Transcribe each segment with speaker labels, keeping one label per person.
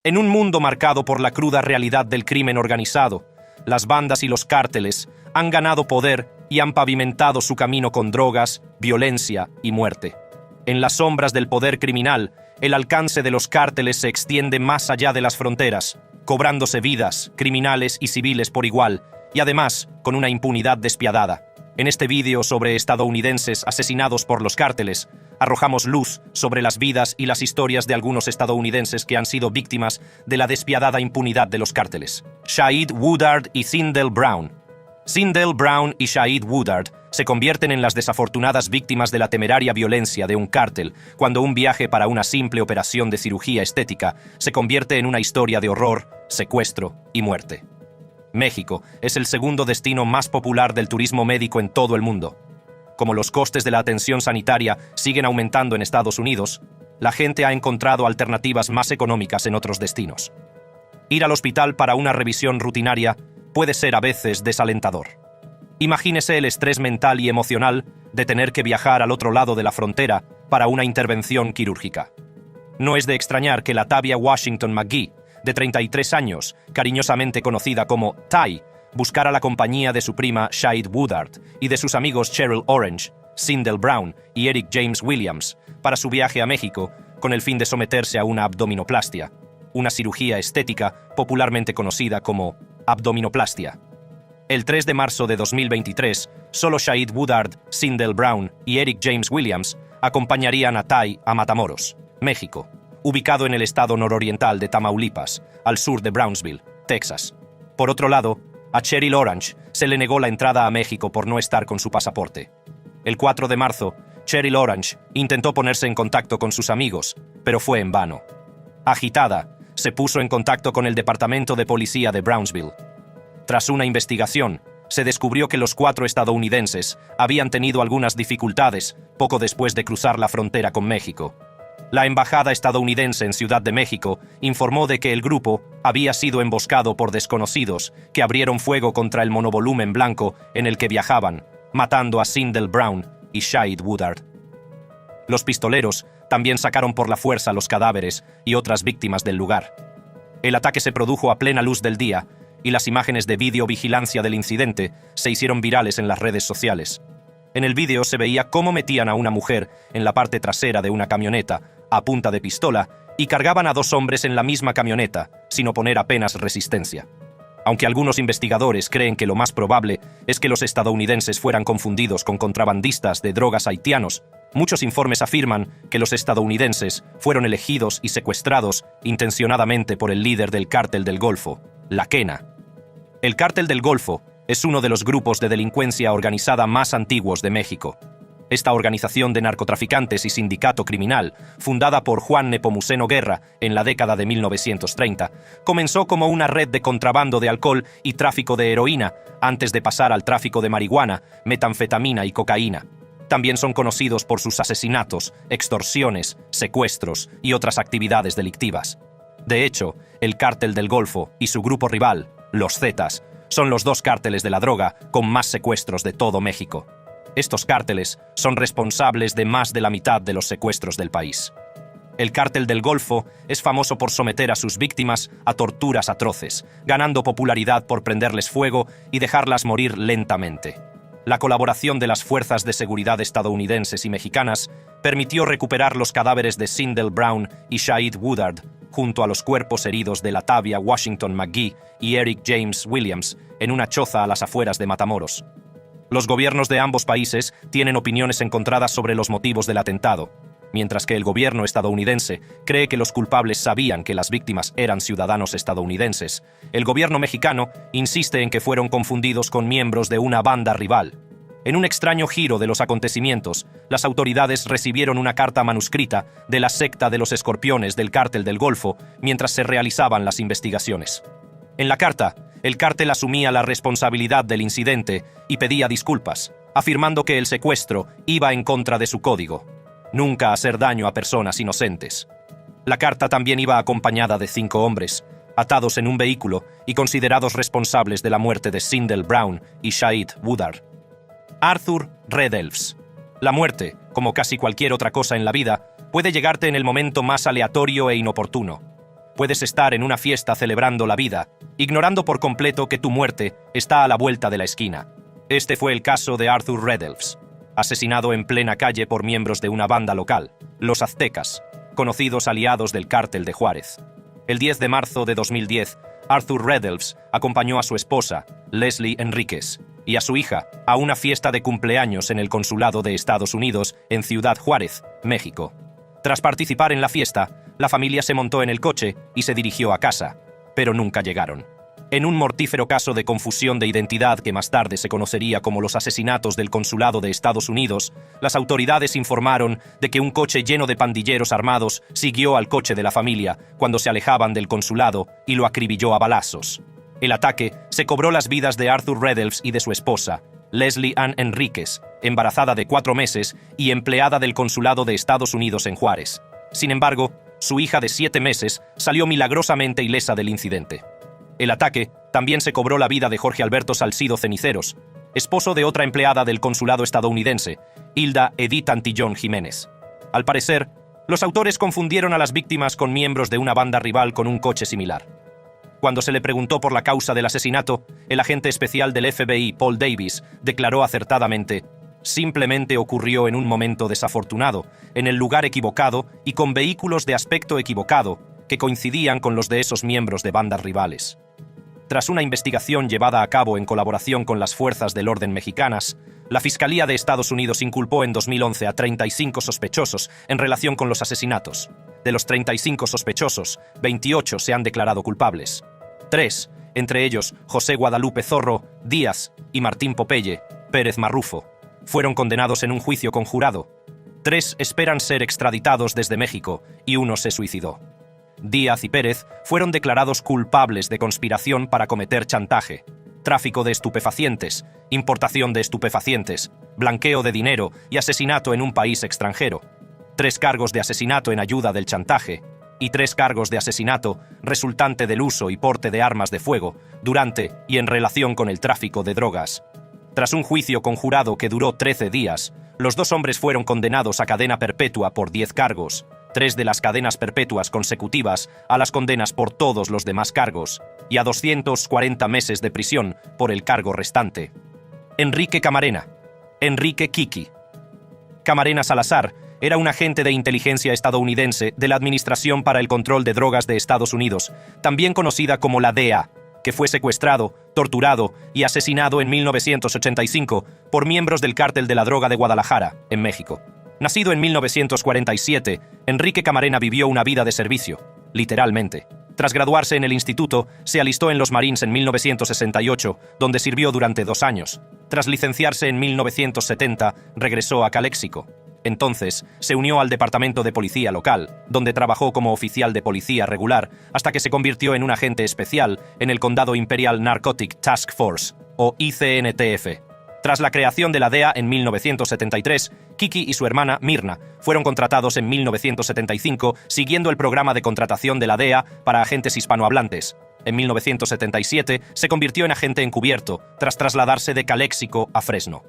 Speaker 1: En un mundo marcado por la cruda realidad del crimen organizado, las bandas y los cárteles han ganado poder y han pavimentado su camino con drogas, violencia y muerte. En las sombras del poder criminal, el alcance de los cárteles se extiende más allá de las fronteras, cobrándose vidas, criminales y civiles por igual, y además con una impunidad despiadada. En este vídeo sobre estadounidenses asesinados por los cárteles, arrojamos luz sobre las vidas y las historias de algunos estadounidenses que han sido víctimas de la despiadada impunidad de los cárteles. Shaeed Woodard y Cindell Brown. Cindell Brown y Shaeed Woodard se convierten en las desafortunadas víctimas de la temeraria violencia de un cártel cuando un viaje para una simple operación de cirugía estética se convierte en una historia de horror, secuestro y muerte. México es el segundo destino más popular del turismo médico en todo el mundo. Como los costes de la atención sanitaria siguen aumentando en Estados Unidos, la gente ha encontrado alternativas más económicas en otros destinos. Ir al hospital para una revisión rutinaria puede ser a veces desalentador. Imagínese el estrés mental y emocional de tener que viajar al otro lado de la frontera para una intervención quirúrgica. No es de extrañar que la Tavia Washington McGee, de 33 años, cariñosamente conocida como Ty, buscara la compañía de su prima Shaeed Woodard y de sus amigos Cheryl Orange, Cindell Brown y Eric James Williams para su viaje a México con el fin de someterse a una abdominoplastia, una cirugía estética popularmente conocida como abdominoplastia. El 3 de marzo de 2023, solo Shaeed Woodard, Cindell Brown y Eric James Williams acompañarían a Ty a Matamoros, México, ubicado en el estado nororiental de Tamaulipas, al sur de Brownsville, Texas. Por otro lado, a Cheryl Orange se le negó la entrada a México por no estar con su pasaporte. El 4 de marzo, Cheryl Orange intentó ponerse en contacto con sus amigos, pero fue en vano. Agitada, se puso en contacto con el Departamento de Policía de Brownsville. Tras una investigación, se descubrió que los 4 estadounidenses habían tenido algunas dificultades poco después de cruzar la frontera con México. La embajada estadounidense en Ciudad de México informó de que el grupo había sido emboscado por desconocidos que abrieron fuego contra el monovolumen blanco en el que viajaban, matando a Cindell Brown y Shaeed Woodard. Los pistoleros también sacaron por la fuerza los cadáveres y otras víctimas del lugar. El ataque se produjo a plena luz del día y las imágenes de videovigilancia del incidente se hicieron virales en las redes sociales. En el vídeo se veía cómo metían a una mujer en la parte trasera de una camioneta a punta de pistola y cargaban a 2 hombres en la misma camioneta, sin oponer apenas resistencia. Aunque algunos investigadores creen que lo más probable es que los estadounidenses fueran confundidos con contrabandistas de drogas haitianos, muchos informes afirman que los estadounidenses fueron elegidos y secuestrados intencionadamente por el líder del Cártel del Golfo, la Quena. El Cártel del Golfo es uno de los grupos de delincuencia organizada más antiguos de México. Esta organización de narcotraficantes y sindicato criminal, fundada por Juan Nepomuceno Guerra en la década de 1930, comenzó como una red de contrabando de alcohol y tráfico de heroína, antes de pasar al tráfico de marihuana, metanfetamina y cocaína. También son conocidos por sus asesinatos, extorsiones, secuestros y otras actividades delictivas. De hecho, el Cártel del Golfo y su grupo rival, los Zetas, son los 2 cárteles de la droga con más secuestros de todo México. Estos cárteles son responsables de más de la mitad de los secuestros del país. El Cártel del Golfo es famoso por someter a sus víctimas a torturas atroces, ganando popularidad por prenderles fuego y dejarlas morir lentamente. La colaboración de las fuerzas de seguridad estadounidenses y mexicanas permitió recuperar los cadáveres de Cindell Brown y Shaeed Woodard, junto a los cuerpos heridos de la Tavia Washington McGee y Eric James Williams, en una choza a las afueras de Matamoros. Los gobiernos de ambos países tienen opiniones encontradas sobre los motivos del atentado. Mientras que el gobierno estadounidense cree que los culpables sabían que las víctimas eran ciudadanos estadounidenses, el gobierno mexicano insiste en que fueron confundidos con miembros de una banda rival. En un extraño giro de los acontecimientos, las autoridades recibieron una carta manuscrita de la secta de los escorpiones del Cártel del Golfo mientras se realizaban las investigaciones. En la carta, el cártel asumía la responsabilidad del incidente y pedía disculpas, afirmando que el secuestro iba en contra de su código: nunca hacer daño a personas inocentes. La carta también iba acompañada de 5 hombres, atados en un vehículo y considerados responsables de la muerte de Cindell Brown y Shaeed Woodard. Arthur Red Elves. La muerte, como casi cualquier otra cosa en la vida, puede llegarte en el momento más aleatorio e inoportuno. Puedes estar en una fiesta celebrando la vida, ignorando por completo que tu muerte está a la vuelta de la esquina. Este fue el caso de Arthur Redelfs, asesinado en plena calle por miembros de una banda local, los Aztecas, conocidos aliados del cártel de Juárez. El 10 de marzo de 2010, Arthur Redelfs acompañó a su esposa, Leslie Enríquez, y a su hija a una fiesta de cumpleaños en el Consulado de Estados Unidos en Ciudad Juárez, México. Tras participar en la fiesta, la familia se montó en el coche y se dirigió a casa, pero nunca llegaron. En un mortífero caso de confusión de identidad que más tarde se conocería como los asesinatos del Consulado de Estados Unidos, las autoridades informaron de que un coche lleno de pandilleros armados siguió al coche de la familia cuando se alejaban del consulado y lo acribilló a balazos. El ataque se cobró las vidas de Arthur Redelfs y de su esposa, Leslie Ann Enríquez, embarazada de 4 meses y empleada del Consulado de Estados Unidos en Juárez. Sin embargo, su hija de 7 meses salió milagrosamente ilesa del incidente. El ataque también se cobró la vida de Jorge Alberto Salcido Ceniceros, esposo de otra empleada del consulado estadounidense, Hilda Edith Antillón Jiménez. Al parecer, los autores confundieron a las víctimas con miembros de una banda rival con un coche similar. Cuando se le preguntó por la causa del asesinato, el agente especial del FBI, Paul Davis, declaró acertadamente: simplemente ocurrió en un momento desafortunado, en el lugar equivocado y con vehículos de aspecto equivocado, que coincidían con los de esos miembros de bandas rivales. Tras una investigación llevada a cabo en colaboración con las fuerzas del orden mexicanas, la Fiscalía de Estados Unidos inculpó en 2011 a 35 sospechosos en relación con los asesinatos. De los 35 sospechosos, 28 se han declarado culpables. 3, entre ellos José Guadalupe Zorro Díaz y Martín Popeye Pérez Marrufo, fueron condenados en un juicio conjurado. 3 esperan ser extraditados desde México y 1 se suicidó. Díaz y Pérez fueron declarados culpables de conspiración para cometer chantaje, tráfico de estupefacientes, importación de estupefacientes, blanqueo de dinero y asesinato en un país extranjero. 3 cargos de asesinato en ayuda del chantaje y 3 cargos de asesinato resultante del uso y porte de armas de fuego durante y en relación con el tráfico de drogas. Tras un juicio conjurado que duró 13 días, los 2 hombres fueron condenados a cadena perpetua por 10 cargos, 3 de las cadenas perpetuas consecutivas a las condenas por todos los demás cargos, y a 240 meses de prisión por el cargo restante. Enrique Camarena. Enrique Kiki. Camarena Salazar era un agente de inteligencia estadounidense de la Administración para el Control de Drogas de Estados Unidos, también conocida como la DEA, que fue secuestrado, torturado y asesinado en 1985 por miembros del Cártel de la Droga de Guadalajara, en México. Nacido en 1947, Enrique Camarena vivió una vida de servicio, literalmente. Tras graduarse en el instituto, se alistó en los Marines en 1968, donde sirvió durante 2 años. Tras licenciarse en 1970, regresó a Caléxico. Entonces, se unió al Departamento de Policía local, donde trabajó como oficial de policía regular hasta que se convirtió en un agente especial en el Condado Imperial Narcotic Task Force, o ICNTF. Tras la creación de la DEA en 1973, Kiki y su hermana, Mirna, fueron contratados en 1975 siguiendo el programa de contratación de la DEA para agentes hispanohablantes. En 1977 se convirtió en agente encubierto, tras trasladarse de Caléxico a Fresno.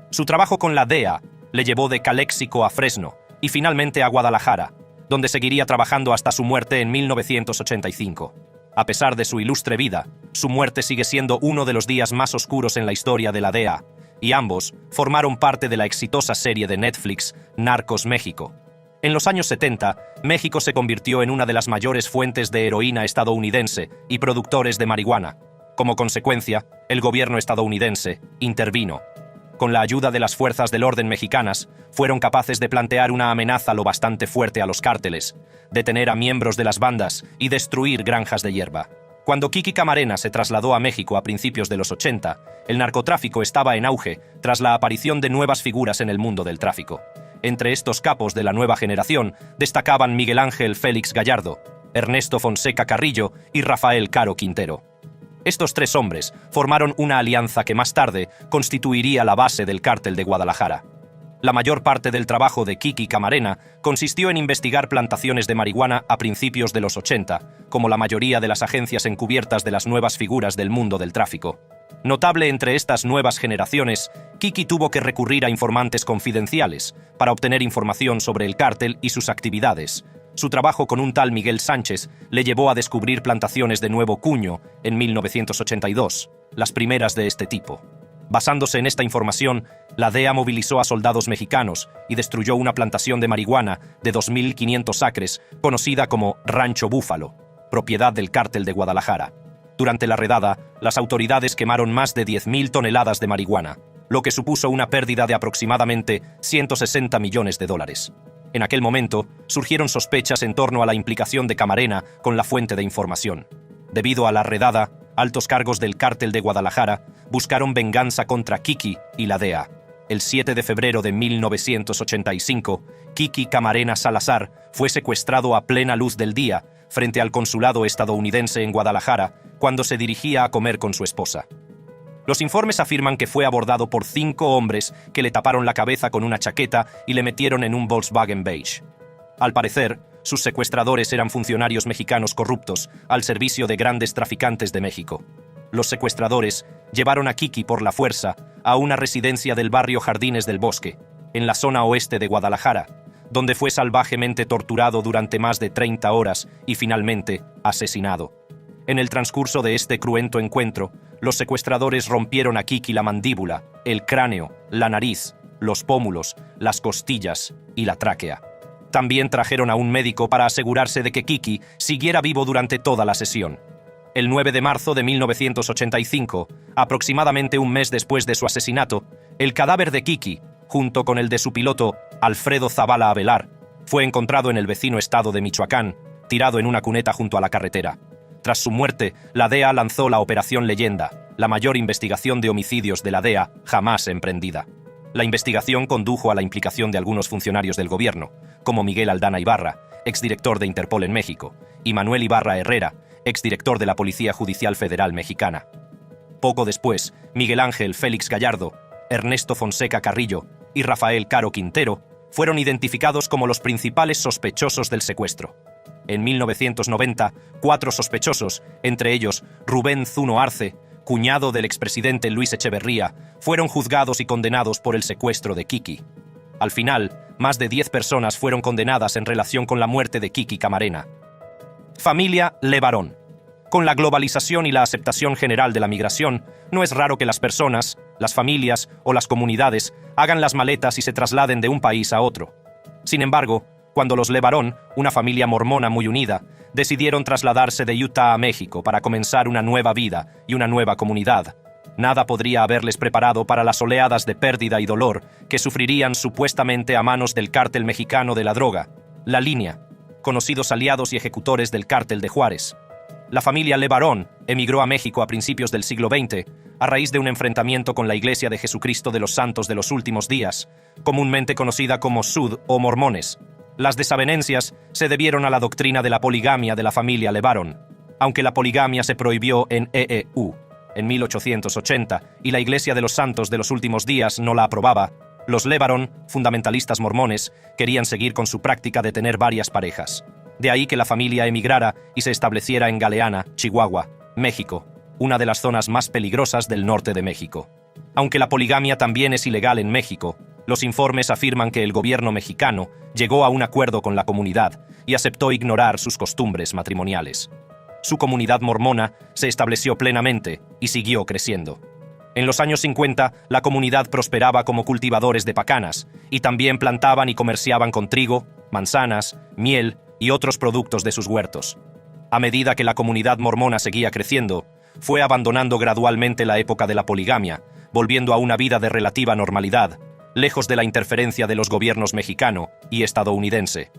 Speaker 1: Su trabajo con la DEA le llevó de Caléxico a Fresno y finalmente a Guadalajara, donde seguiría trabajando hasta su muerte en 1985. A pesar de su ilustre vida, su muerte sigue siendo uno de los días más oscuros en la historia de la DEA, y ambos formaron parte de la exitosa serie de Netflix Narcos México. En los años 70, México se convirtió en una de las mayores fuentes de heroína estadounidense y productores de marihuana. Como consecuencia, el gobierno estadounidense intervino. Con la ayuda de las fuerzas del orden mexicanas, fueron capaces de plantear una amenaza lo bastante fuerte a los cárteles, detener a miembros de las bandas y destruir granjas de hierba. Cuando Kiki Camarena se trasladó a México a principios de los 80, el narcotráfico estaba en auge tras la aparición de nuevas figuras en el mundo del tráfico. Entre estos capos de la nueva generación destacaban Miguel Ángel Félix Gallardo, Ernesto Fonseca Carrillo y Rafael Caro Quintero. Estos 3 hombres formaron una alianza que más tarde constituiría la base del Cártel de Guadalajara. La mayor parte del trabajo de Kiki Camarena consistió en investigar plantaciones de marihuana a principios de los 80, como la mayoría de las agencias encubiertas de las nuevas figuras del mundo del tráfico. Notable entre estas nuevas generaciones, Kiki tuvo que recurrir a informantes confidenciales para obtener información sobre el cártel y sus actividades, Su trabajo con un tal Miguel Sánchez le llevó a descubrir plantaciones de nuevo cuño en 1982, las primeras de este tipo. Basándose en esta información, la DEA movilizó a soldados mexicanos y destruyó una plantación de marihuana de 2.500 acres, conocida como Rancho Búfalo, propiedad del Cártel de Guadalajara. Durante la redada, las autoridades quemaron más de 10.000 toneladas de marihuana, lo que supuso una pérdida de aproximadamente $160 millones. En aquel momento, surgieron sospechas en torno a la implicación de Camarena con la fuente de información. Debido a la redada, altos cargos del Cártel de Guadalajara buscaron venganza contra Kiki y la DEA. El 7 de febrero de 1985, Kiki Camarena Salazar fue secuestrado a plena luz del día frente al consulado estadounidense en Guadalajara cuando se dirigía a comer con su esposa. Los informes afirman que fue abordado por 5 hombres que le taparon la cabeza con una chaqueta y le metieron en un Volkswagen beige. Al parecer, sus secuestradores eran funcionarios mexicanos corruptos al servicio de grandes traficantes de México. Los secuestradores llevaron a Kiki por la fuerza a una residencia del barrio Jardines del Bosque, en la zona oeste de Guadalajara, donde fue salvajemente torturado durante más de 30 horas y finalmente asesinado. En el transcurso de este cruento encuentro, los secuestradores rompieron a Kiki la mandíbula, el cráneo, la nariz, los pómulos, las costillas y la tráquea. También trajeron a un médico para asegurarse de que Kiki siguiera vivo durante toda la sesión. El 9 de marzo de 1985, aproximadamente un mes después de su asesinato, el cadáver de Kiki, junto con el de su piloto, Alfredo Zavala Avelar, fue encontrado en el vecino estado de Michoacán, tirado en una cuneta junto a la carretera. Tras su muerte, la DEA lanzó la Operación Leyenda, la mayor investigación de homicidios de la DEA jamás emprendida. La investigación condujo a la implicación de algunos funcionarios del gobierno, como Miguel Aldana Ibarra, exdirector de Interpol en México, y Manuel Ibarra Herrera, exdirector de la Policía Judicial Federal Mexicana. Poco después, Miguel Ángel Félix Gallardo, Ernesto Fonseca Carrillo y Rafael Caro Quintero fueron identificados como los principales sospechosos del secuestro. En 1990, 4 sospechosos, entre ellos Rubén Zuno Arce, cuñado del expresidente Luis Echeverría, fueron juzgados y condenados por el secuestro de Kiki. Al final, más de 10 personas fueron condenadas en relación con la muerte de Kiki Camarena. Familia Levarón. Con la globalización y la aceptación general de la migración, no es raro que las personas, las familias o las comunidades hagan las maletas y se trasladen de un país a otro. Sin embargo, cuando los Levarón, una familia mormona muy unida, decidieron trasladarse de Utah a México para comenzar una nueva vida y una nueva comunidad, nada podría haberles preparado para las oleadas de pérdida y dolor que sufrirían supuestamente a manos del cártel mexicano de la droga, La Línea, conocidos aliados y ejecutores del cártel de Juárez. La familia Levarón emigró a México a principios del siglo XX a raíz de un enfrentamiento con la Iglesia de Jesucristo de los Santos de los Últimos Días, comúnmente conocida como SUD o mormones. Las desavenencias se debieron a la doctrina de la poligamia de la familia Levarón, aunque la poligamia se prohibió en EEU en 1880 y la Iglesia de los Santos de los Últimos Días no la aprobaba. Los Levarón, fundamentalistas mormones, querían seguir con su práctica de tener varias parejas. De ahí que la familia emigrara y se estableciera en Galeana, Chihuahua, México, una de las zonas más peligrosas del norte de México. Aunque la poligamia también es ilegal en México, los informes afirman que el gobierno mexicano llegó a un acuerdo con la comunidad y aceptó ignorar sus costumbres matrimoniales. Su comunidad mormona se estableció plenamente y siguió creciendo. En los años 50, la comunidad prosperaba como cultivadores de pacanas y también plantaban y comerciaban con trigo, manzanas, miel y otros productos de sus huertos. A medida que la comunidad mormona seguía creciendo, fue abandonando gradualmente la época de la poligamia, volviendo a una vida de relativa normalidad, lejos de la interferencia de los gobiernos mexicano y estadounidense.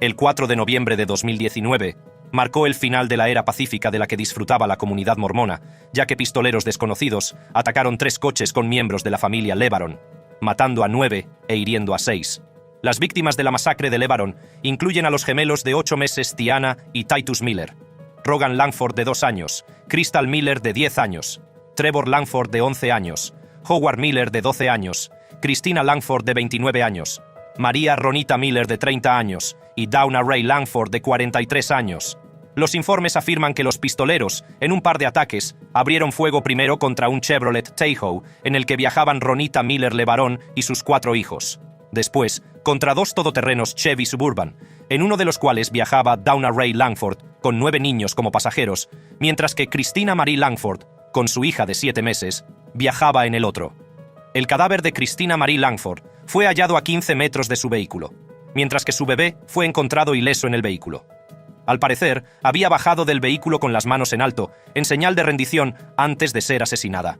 Speaker 1: El 4 de noviembre de 2019 marcó el final de la era pacífica de la que disfrutaba la comunidad mormona, ya que pistoleros desconocidos atacaron 3 coches con miembros de la familia Levarón, matando a 9 e hiriendo a 6. Las víctimas de la masacre de Levarón incluyen a los gemelos de 8 meses Tiana y Titus Miller, Rogan Langford de 2 años, Crystal Miller de 10 años, Trevor Langford de 11 años, Howard Miller de 12 años, Christina Langford de 29 años, María Ronita Miller de 30 años y Dawna Ray Langford de 43 años. Los informes afirman que los pistoleros, en un par de ataques, abrieron fuego primero contra un Chevrolet Tahoe en el que viajaban Ronita Miller Levarón y sus 4 hijos. Después, contra 2 todoterrenos Chevy Suburban, en uno de los cuales viajaba Dawna Ray Langford con 9 niños como pasajeros, mientras que Christina Marie Langford, con su hija de 7 meses, viajaba en el otro. El cadáver de Christina Marie Langford fue hallado a 15 metros de su vehículo, mientras que su bebé fue encontrado ileso en el vehículo. Al parecer, había bajado del vehículo con las manos en alto, en señal de rendición antes de ser asesinada.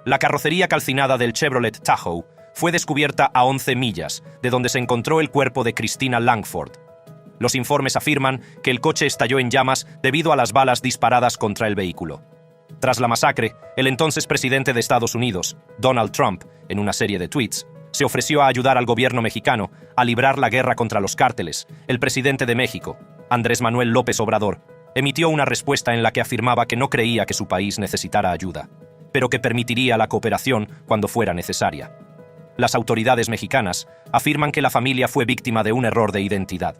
Speaker 1: La carrocería calcinada del Chevrolet Tahoe fue descubierta a 11 millas, de donde se encontró el cuerpo de Christina Langford. Los informes afirman que el coche estalló en llamas debido a las balas disparadas contra el vehículo. Tras la masacre, el entonces presidente de Estados Unidos, Donald Trump, en una serie de tweets, se ofreció a ayudar al gobierno mexicano a librar la guerra contra los cárteles. El presidente de México, Andrés Manuel López Obrador, emitió una respuesta en la que afirmaba que no creía que su país necesitara ayuda, pero que permitiría la cooperación cuando fuera necesaria. Las autoridades mexicanas afirman que la familia fue víctima de un error de identidad.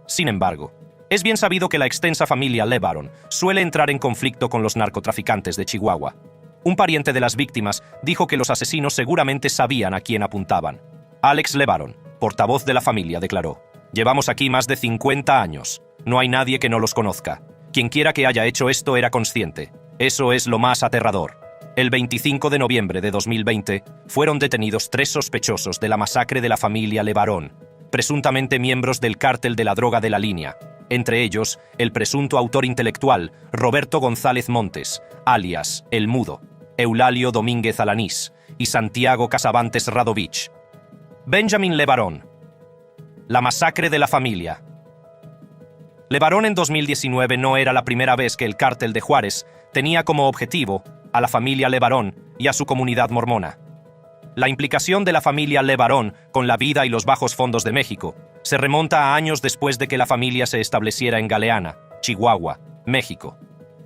Speaker 1: Sin embargo, es bien sabido que la extensa familia LeBaron suele entrar en conflicto con los narcotraficantes de Chihuahua. Un pariente de las víctimas dijo que los asesinos seguramente sabían a quién apuntaban. Alex LeBaron, portavoz de la familia, declaró: «Llevamos aquí más de 50 años. No hay nadie que no los conozca. Quienquiera que haya hecho esto era consciente. Eso es lo más aterrador». El 25 de noviembre de 2020 fueron detenidos 3 sospechosos de la masacre de la familia LeBaron, presuntamente miembros del cártel de la droga de la línea, entre ellos el presunto autor intelectual Roberto González Montes, alias El Mudo, Eulalio Domínguez Alanís y Santiago Casabantes Radovich. Benjamin LeBaron. La masacre de la familia. LeBaron en 2019 no era la primera vez que el cártel de Juárez tenía como objetivo a la familia LeBaron y a su comunidad mormona. La implicación de la familia LeBaron con la vida y los bajos fondos de México se remonta a años después de que la familia se estableciera en Galeana, Chihuahua, México.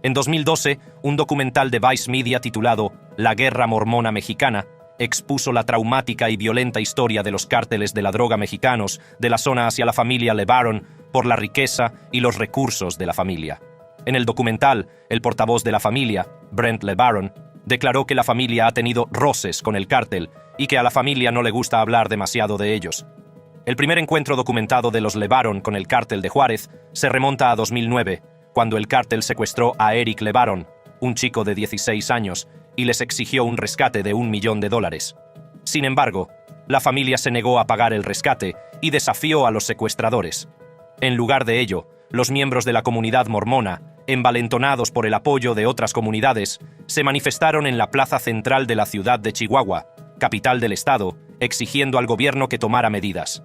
Speaker 1: En 2012, un documental de Vice Media titulado La Guerra Mormona Mexicana expuso la traumática y violenta historia de los cárteles de la droga mexicanos de la zona hacia la familia LeBaron por la riqueza y los recursos de la familia. En el documental, el portavoz de la familia, Brent LeBaron, declaró que la familia ha tenido roces con el cártel y que a la familia no le gusta hablar demasiado de ellos. El primer encuentro documentado de los LeBaron con el cártel de Juárez se remonta a 2009, cuando el cártel secuestró a Eric LeBaron, un chico de 16 años, y les exigió un rescate de $1 millón. Sin embargo, la familia se negó a pagar el rescate y desafió a los secuestradores. En lugar de ello, los miembros de la comunidad mormona, envalentonados por el apoyo de otras comunidades, se manifestaron en la plaza central de la ciudad de Chihuahua, capital del estado, exigiendo al gobierno que tomara medidas.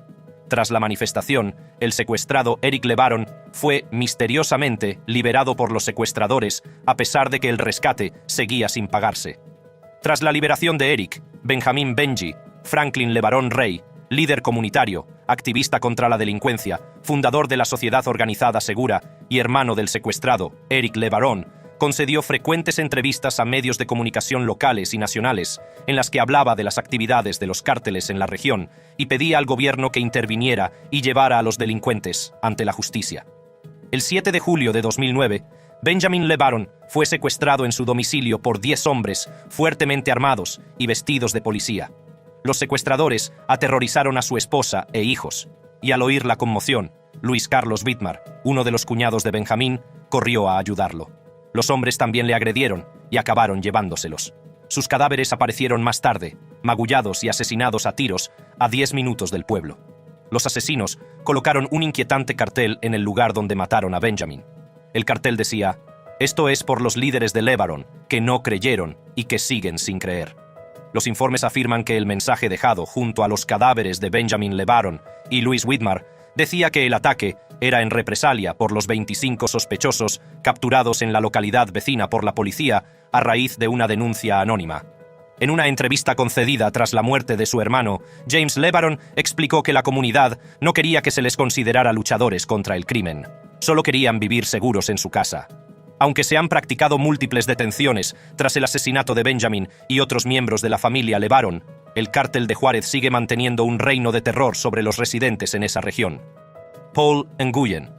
Speaker 1: Tras la manifestación, el secuestrado Eric LeBaron fue misteriosamente liberado por los secuestradores, a pesar de que el rescate seguía sin pagarse. Tras la liberación de Eric, Benjamín Benji, Franklin LeBaron Rey, líder comunitario, activista contra la delincuencia, fundador de la Sociedad Organizada Segura y hermano del secuestrado, Eric LeBaron, concedió frecuentes entrevistas a medios de comunicación locales y nacionales, en las que hablaba de las actividades de los cárteles en la región y pedía al gobierno que interviniera y llevara a los delincuentes ante la justicia. El 7 de julio de 2009, Benjamin LeBaron fue secuestrado en su domicilio por 10 hombres fuertemente armados y vestidos de policía. Los secuestradores aterrorizaron a su esposa e hijos, y al oír la conmoción, Luis Carlos Whitmar, uno de los cuñados de Benjamín, corrió a ayudarlo. Los hombres también le agredieron y acabaron llevándoselos. Sus cadáveres aparecieron más tarde, magullados y asesinados a tiros, a 10 minutos del pueblo. Los asesinos colocaron un inquietante cartel en el lugar donde mataron a Benjamin. El cartel decía: «Esto es por los líderes de LeBaron, que no creyeron y que siguen sin creer». Los informes afirman que el mensaje dejado junto a los cadáveres de Benjamin LeBaron y Luis Whitmar decía que el ataque era en represalia por los 25 sospechosos capturados en la localidad vecina por la policía a raíz de una denuncia anónima. En una entrevista concedida tras la muerte de su hermano, James LeBaron explicó que la comunidad no quería que se les considerara luchadores contra el crimen. Solo querían vivir seguros en su casa. Aunque se han practicado múltiples detenciones tras el asesinato de Benjamin y otros miembros de la familia LeBaron, el cártel de Juárez sigue manteniendo un reino de terror sobre los residentes en esa región. Paul Nguyen.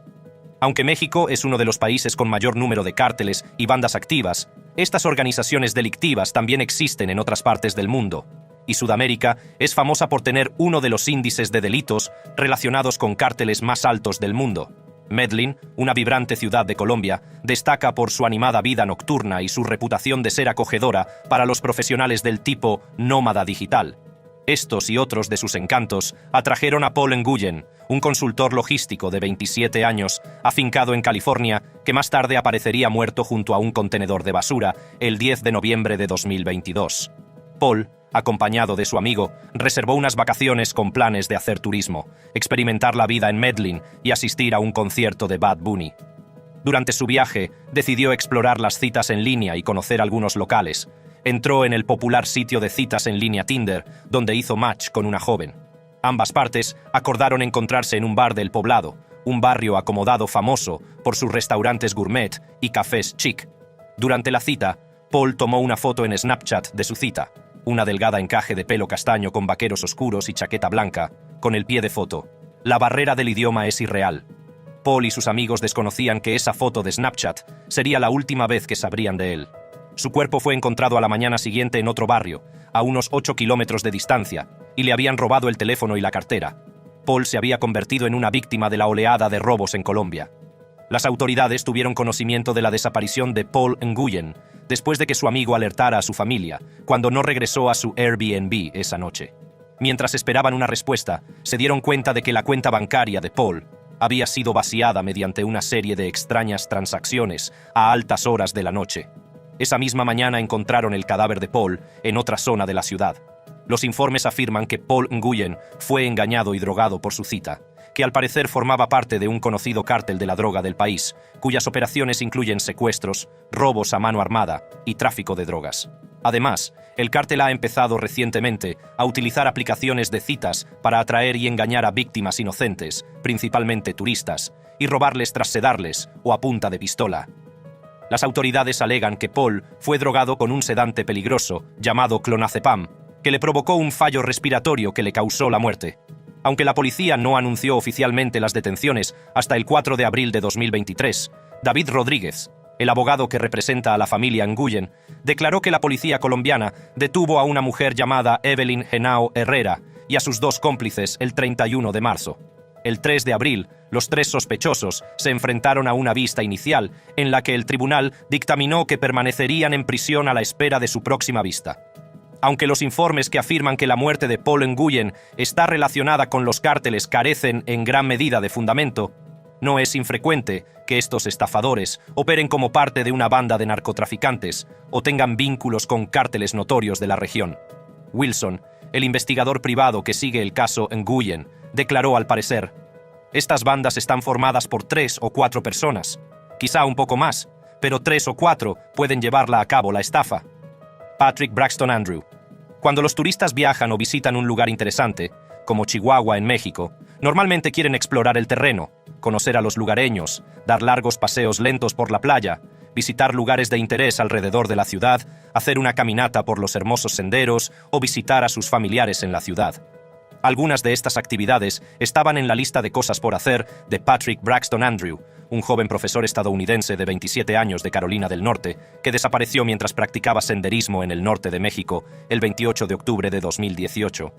Speaker 1: Aunque México es uno de los países con mayor número de cárteles y bandas activas, estas organizaciones delictivas también existen en otras partes del mundo. y Sudamérica es famosa por tener uno de los índices de delitos relacionados con cárteles más altos del mundo. Medellín, una vibrante ciudad de Colombia, destaca por su animada vida nocturna y su reputación de ser acogedora para los profesionales del tipo nómada digital. Estos y otros de sus encantos atrajeron a Paul Nguyen, un consultor logístico de 27 años, afincado en California, que más tarde aparecería muerto junto a un contenedor de basura el 10 de noviembre de 2022. Paul, acompañado de su amigo, reservó unas vacaciones con planes de hacer turismo, experimentar la vida en Medellín y asistir a un concierto de Bad Bunny. Durante su viaje, decidió explorar las citas en línea y conocer algunos locales. Entró en el popular sitio de citas en línea Tinder, donde hizo match con una joven. Ambas partes acordaron encontrarse en un bar del poblado, un barrio acomodado famoso por sus restaurantes gourmet y cafés chic. Durante la cita, Paul tomó una foto en Snapchat de su cita, una delgada encaje de pelo castaño con vaqueros oscuros y chaqueta blanca, con el pie de foto. La barrera del idioma es irreal. Paul y sus amigos desconocían que esa foto de Snapchat sería la última vez que sabrían de él. Su cuerpo fue encontrado a la mañana siguiente en otro barrio, a unos 8 kilómetros de distancia, y le habían robado el teléfono y la cartera. Paul se había convertido en una víctima de la oleada de robos en Colombia. Las autoridades tuvieron conocimiento de la desaparición de Paul Nguyen después de que su amigo alertara a su familia, cuando no regresó a su Airbnb esa noche. Mientras esperaban una respuesta, se dieron cuenta de que la cuenta bancaria de Paul había sido vaciada mediante una serie de extrañas transacciones a altas horas de la noche. Esa misma mañana encontraron el cadáver de Paul en otra zona de la ciudad. Los informes afirman que Paul Nguyen fue engañado y drogado por su cita, que al parecer formaba parte de un conocido cártel de la droga del país, cuyas operaciones incluyen secuestros, robos a mano armada y tráfico de drogas. Además, el cártel ha empezado recientemente a utilizar aplicaciones de citas para atraer y engañar a víctimas inocentes, principalmente turistas, y robarles tras sedarles o a punta de pistola. Las autoridades alegan que Paul fue drogado con un sedante peligroso llamado clonazepam, que le provocó un fallo respiratorio que le causó la muerte. Aunque la policía no anunció oficialmente las detenciones hasta el 4 de abril de 2023, David Rodríguez, el abogado que representa a la familia Nguyen, declaró que la policía colombiana detuvo a una mujer llamada Evelyn Henao Herrera y a sus 2 cómplices el 31 de marzo. El 3 de abril, los 3 sospechosos se enfrentaron a una vista inicial en la que el tribunal dictaminó que permanecerían en prisión a la espera de su próxima vista. Aunque los informes que afirman que la muerte de Paul Nguyen está relacionada con los cárteles carecen en gran medida de fundamento, no es infrecuente que estos estafadores operen como parte de una banda de narcotraficantes o tengan vínculos con cárteles notorios de la región. Wilson, el investigador privado que sigue el caso Nguyen, declaró al parecer: estas bandas están formadas por 3 o 4 personas, quizá un poco más, pero 3 o 4 pueden llevarla a cabo la estafa. Patrick Braxton Andrew. Cuando los turistas viajan o visitan un lugar interesante, como Chihuahua en México, normalmente quieren explorar el terreno, conocer a los lugareños, dar largos paseos lentos por la playa, visitar lugares de interés alrededor de la ciudad, hacer una caminata por los hermosos senderos o visitar a sus familiares en la ciudad. Algunas de estas actividades estaban en la lista de cosas por hacer de Patrick Braxton Andrew, un joven profesor estadounidense de 27 años de Carolina del Norte, que desapareció mientras practicaba senderismo en el norte de México el 28 de octubre de 2018.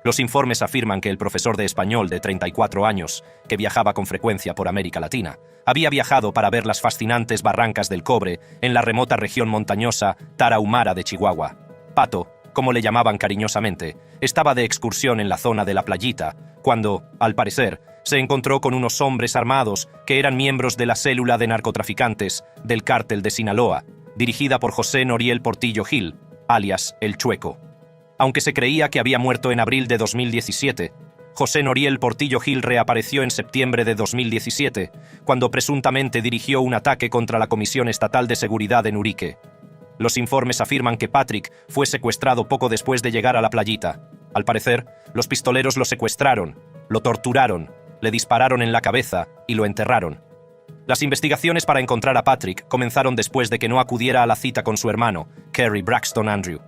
Speaker 1: Los informes afirman que el profesor de español de 34 años, que viajaba con frecuencia por América Latina, había viajado para ver las fascinantes barrancas del cobre en la remota región montañosa Tarahumara de Chihuahua. Pato, como le llamaban cariñosamente, estaba de excursión en la zona de la playita, cuando, al parecer, se encontró con unos hombres armados que eran miembros de la célula de narcotraficantes del cártel de Sinaloa, dirigida por José Noriel Portillo Gil, alias El Chueco. Aunque se creía que había muerto en abril de 2017, José Noriel Portillo Gil reapareció en septiembre de 2017, cuando presuntamente dirigió un ataque contra la Comisión Estatal de Seguridad en Urique. Los informes afirman que Patrick fue secuestrado poco después de llegar a la playita. Al parecer, los pistoleros lo secuestraron, lo torturaron, le dispararon en la cabeza y lo enterraron. Las investigaciones para encontrar a Patrick comenzaron después de que no acudiera a la cita con su hermano, Kerry Braxton Andrew.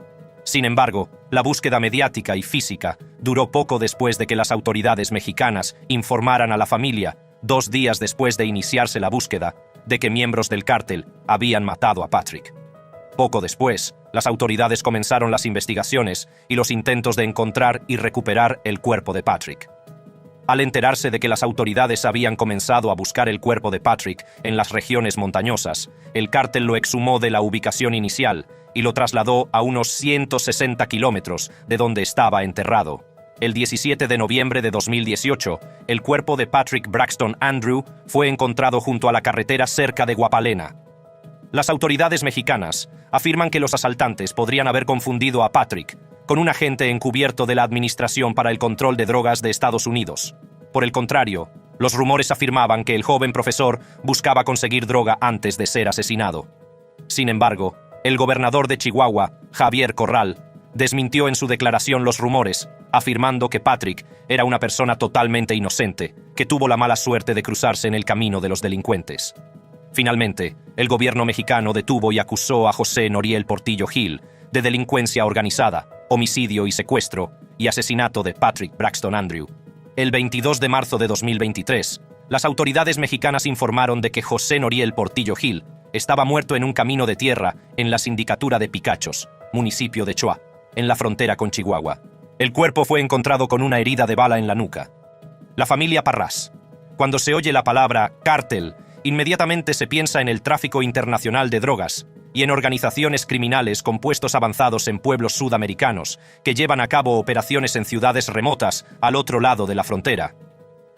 Speaker 1: Sin embargo, la búsqueda mediática y física duró poco después de que las autoridades mexicanas informaran a la familia, 2 días después de iniciarse la búsqueda, de que miembros del cártel habían matado a Patrick. Poco después, las autoridades comenzaron las investigaciones y los intentos de encontrar y recuperar el cuerpo de Patrick. Al enterarse de que las autoridades habían comenzado a buscar el cuerpo de Patrick en las regiones montañosas, el cártel lo exhumó de la ubicación inicial y lo trasladó a unos 160 kilómetros de donde estaba enterrado. El 17 de noviembre de 2018, el cuerpo de Patrick Braxton Andrew fue encontrado junto a la carretera cerca de Guapalena. Las autoridades mexicanas afirman que los asaltantes podrían haber confundido a Patrick con un agente encubierto de la Administración para el Control de Drogas de Estados Unidos. Por el contrario, los rumores afirmaban que el joven profesor buscaba conseguir droga antes de ser asesinado. Sin embargo, el gobernador de Chihuahua, Javier Corral, desmintió en su declaración los rumores, afirmando que Patrick era una persona totalmente inocente, que tuvo la mala suerte de cruzarse en el camino de los delincuentes. Finalmente, el gobierno mexicano detuvo y acusó a José Noriel Portillo Gil de delincuencia organizada, homicidio y secuestro, y asesinato de Patrick Braxton Andrew. El 22 de marzo de 2023, las autoridades mexicanas informaron de que José Noriel Portillo Gil estaba muerto en un camino de tierra en la sindicatura de Picachos, municipio de Choix, en la frontera con Chihuahua. El cuerpo fue encontrado con una herida de bala en la nuca. La familia Parrás. Cuando se oye la palabra cártel, inmediatamente se piensa en el tráfico internacional de drogas y en organizaciones criminales con puestos avanzados en pueblos sudamericanos que llevan a cabo operaciones en ciudades remotas al otro lado de la frontera.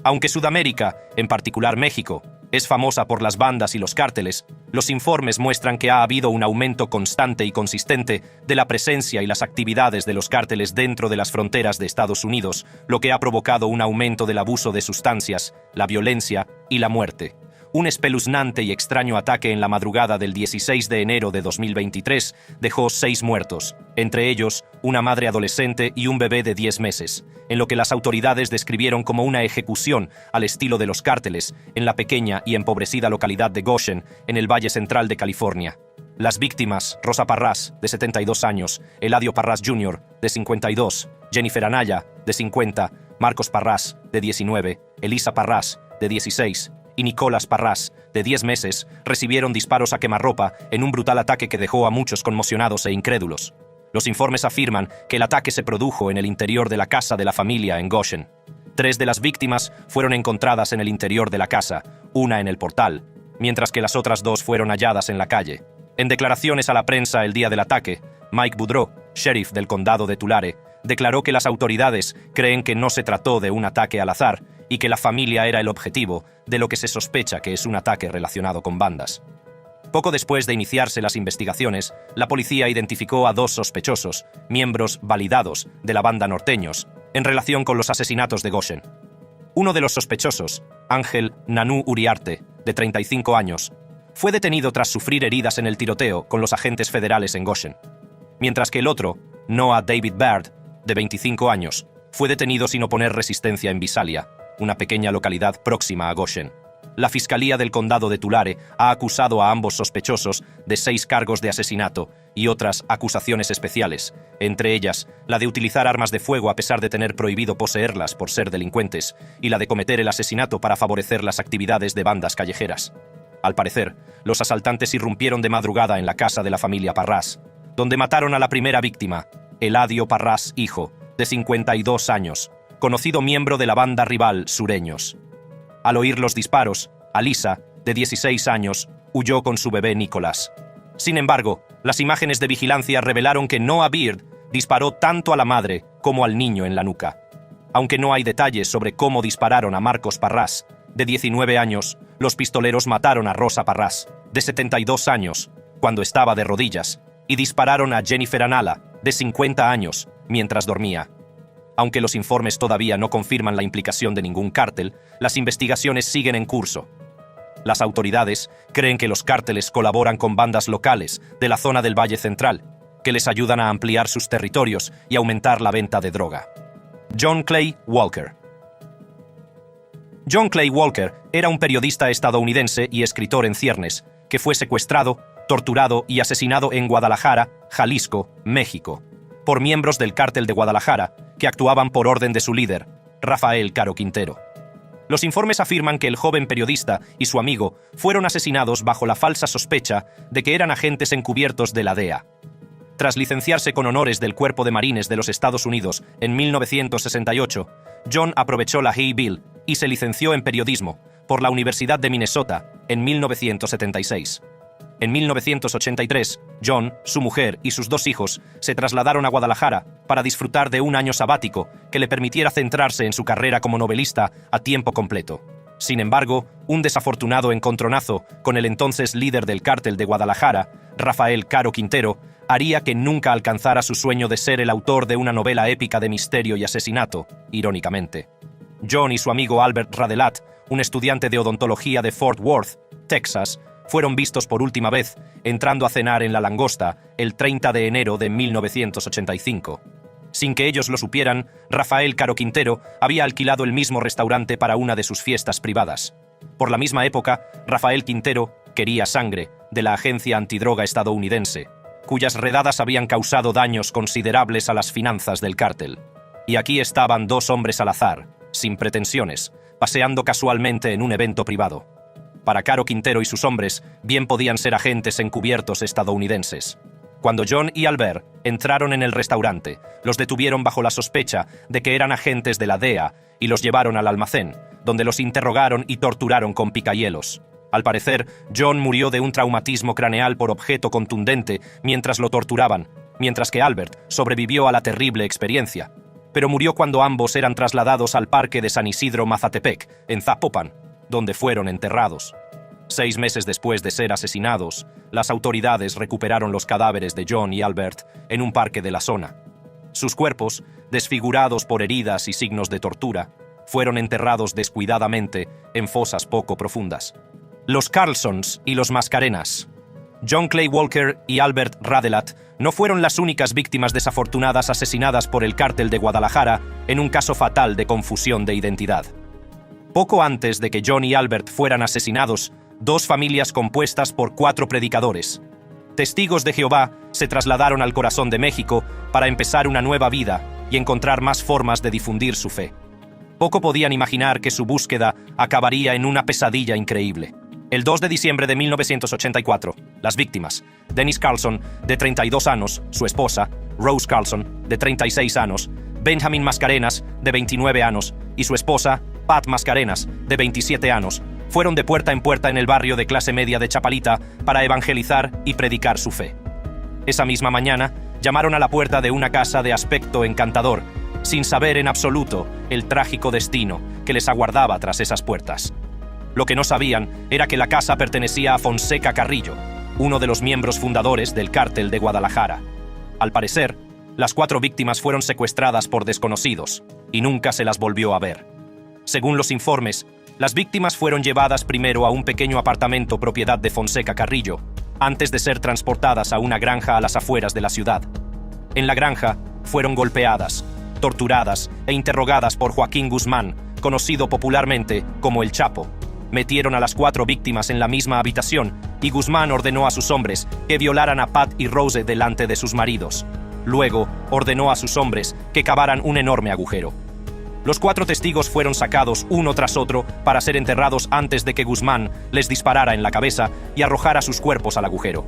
Speaker 1: Aunque Sudamérica, en particular México, es famosa por las bandas y los cárteles, los informes muestran que ha habido un aumento constante y consistente de la presencia y las actividades de los cárteles dentro de las fronteras de Estados Unidos, lo que ha provocado un aumento del abuso de sustancias, la violencia y la muerte. Un espeluznante y extraño ataque en la madrugada del 16 de enero de 2023 dejó 6 muertos, entre ellos una madre adolescente y un bebé de 10 meses, en lo que las autoridades describieron como una ejecución al estilo de los cárteles en la pequeña y empobrecida localidad de Goshen, en el Valle Central de California. Las víctimas, Rosa Parrás, de 72 años, Eladio Parrás Jr., de 52, Jennifer Anaya, de 50, Marcos Parrás, de 19, Elisa Parrás, de 16, y Nicolás Parrás, de 10 meses, recibieron disparos a quemarropa en un brutal ataque que dejó a muchos conmocionados e incrédulos. Los informes afirman que el ataque se produjo en el interior de la casa de la familia en Goshen. 3 de las víctimas fueron encontradas en el interior de la casa, una en el portal, mientras que las otras 2 fueron halladas en la calle. En declaraciones a la prensa el día del ataque, Mike Boudreau, sheriff del condado de Tulare, declaró que las autoridades creen que no se trató de un ataque al azar y que la familia era el objetivo de lo que se sospecha que es un ataque relacionado con bandas. Poco después de iniciarse las investigaciones, la policía identificó a 2 sospechosos, miembros validados de la banda Norteños, en relación con los asesinatos de Goshen. Uno de los sospechosos, Ángel Nanú Uriarte, de 35 años, fue detenido tras sufrir heridas en el tiroteo con los agentes federales en Goshen, mientras que el otro, Noah David Baird, de 25 años, fue detenido sin oponer resistencia en Visalia, una pequeña localidad próxima a Goshen. La Fiscalía del Condado de Tulare ha acusado a ambos sospechosos de 6 cargos de asesinato y otras acusaciones especiales, entre ellas la de utilizar armas de fuego a pesar de tener prohibido poseerlas por ser delincuentes, y la de cometer el asesinato para favorecer las actividades de bandas callejeras. Al parecer, los asaltantes irrumpieron de madrugada en la casa de la familia Parrás, donde mataron a la primera víctima, Eladio Parrás hijo, de 52 años, conocido miembro de la banda rival Sureños. Al oír los disparos, Alisa, de 16 años, huyó con su bebé Nicolás. Sin embargo, las imágenes de vigilancia revelaron que Noah Beard disparó tanto a la madre como al niño en la nuca. Aunque no hay detalles sobre cómo dispararon a Marcos Parrás, de 19 años, los pistoleros mataron a Rosa Parrás, de 72 años, cuando estaba de rodillas, y dispararon a Jennifer Anala, de 50 años, mientras dormía. Aunque los informes todavía no confirman la implicación de ningún cártel, las investigaciones siguen en curso. Las autoridades creen que los cárteles colaboran con bandas locales de la zona del Valle Central, que les ayudan a ampliar sus territorios y aumentar la venta de droga. John Clay Walker. John Clay Walker era un periodista estadounidense y escritor en ciernes, que fue secuestrado, torturado y asesinado en Guadalajara, Jalisco, México, por miembros del Cártel de Guadalajara, que actuaban por orden de su líder, Rafael Caro Quintero. Los informes afirman que el joven periodista y su amigo fueron asesinados bajo la falsa sospecha de que eran agentes encubiertos de la DEA. Tras licenciarse con honores del Cuerpo de Marines de los Estados Unidos en 1968, John aprovechó la Hay Bill y se licenció en periodismo por la Universidad de Minnesota en 1976. En 1983, John, su mujer y sus 2 hijos se trasladaron a Guadalajara para disfrutar de un año sabático que le permitiera centrarse en su carrera como novelista a tiempo completo. Sin embargo, un desafortunado encontronazo con el entonces líder del cártel de Guadalajara, Rafael Caro Quintero, haría que nunca alcanzara su sueño de ser el autor de una novela épica de misterio y asesinato, irónicamente. John y su amigo Albert Radelat, un estudiante de odontología de Fort Worth, Texas, fueron vistos por última vez entrando a cenar en La Langosta el 30 de enero de 1985. Sin que ellos lo supieran, Rafael Caro Quintero había alquilado el mismo restaurante para una de sus fiestas privadas. Por la misma época, Rafael Quintero quería sangre de la agencia antidroga estadounidense, cuyas redadas habían causado daños considerables a las finanzas del cártel. Y aquí estaban 2 hombres al azar, sin pretensiones, paseando casualmente en un evento privado. Para Caro Quintero y sus hombres, bien podían ser agentes encubiertos estadounidenses. Cuando John y Albert entraron en el restaurante, los detuvieron bajo la sospecha de que eran agentes de la DEA y los llevaron al almacén, donde los interrogaron y torturaron con picahielos. Al parecer, John murió de un traumatismo craneal por objeto contundente mientras lo torturaban, mientras que Albert sobrevivió a la terrible experiencia. Pero murió cuando ambos eran trasladados al parque de San Isidro Mazatepec, en Zapopan, donde fueron enterrados. 6 meses después de ser asesinados, las autoridades recuperaron los cadáveres de John y Albert en un parque de la zona. Sus cuerpos, desfigurados por heridas y signos de tortura, fueron enterrados descuidadamente en fosas poco profundas. Los Carlsons y los Mascarenas. John Clay Walker y Albert Radelat no fueron las únicas víctimas desafortunadas asesinadas por el cártel de Guadalajara en un caso fatal de confusión de identidad. Poco antes de que John y Albert fueran asesinados, 2 familias compuestas por 4 predicadores, testigos de Jehová, se trasladaron al corazón de México para empezar una nueva vida y encontrar más formas de difundir su fe. Poco podían imaginar que su búsqueda acabaría en una pesadilla increíble. El 2 de diciembre de 1984, las víctimas: Dennis Carlson, de 32 años, su esposa; Rose Carlson, de 36 años; Benjamin Mascarenas, de 29 años, y su esposa, Pat Mascarenas, de 27 años, fueron de puerta en puerta en el barrio de clase media de Chapalita para evangelizar y predicar su fe. Esa misma mañana, llamaron a la puerta de una casa de aspecto encantador, sin saber en absoluto el trágico destino que les aguardaba tras esas puertas. Lo que no sabían era que la casa pertenecía a Fonseca Carrillo, uno de los miembros fundadores del cártel de Guadalajara. Al parecer, las 4 víctimas fueron secuestradas por desconocidos y nunca se las volvió a ver. Según los informes, las víctimas fueron llevadas primero a un pequeño apartamento propiedad de Fonseca Carrillo, antes de ser transportadas a una granja a las afueras de la ciudad. En la granja, fueron golpeadas, torturadas e interrogadas por Joaquín Guzmán, conocido popularmente como El Chapo. Metieron a las 4 víctimas en la misma habitación y Guzmán ordenó a sus hombres que violaran a Pat y Rose delante de sus maridos. Luego, ordenó a sus hombres que cavaran un enorme agujero. Los 4 testigos fueron sacados uno tras otro para ser enterrados antes de que Guzmán les disparara en la cabeza y arrojara sus cuerpos al agujero.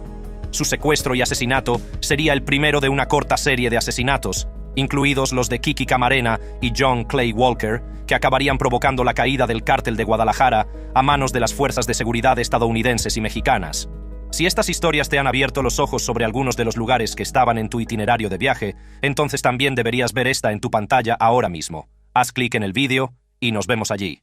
Speaker 1: Su secuestro y asesinato sería el primero de una corta serie de asesinatos, incluidos los de Kiki Camarena y John Clay Walker, que acabarían provocando la caída del cártel de Guadalajara a manos de las fuerzas de seguridad estadounidenses y mexicanas. Si estas historias te han abierto los ojos sobre algunos de los lugares que estaban en tu itinerario de viaje, entonces también deberías ver esta en tu pantalla ahora mismo. Haz clic en el vídeo y nos vemos allí.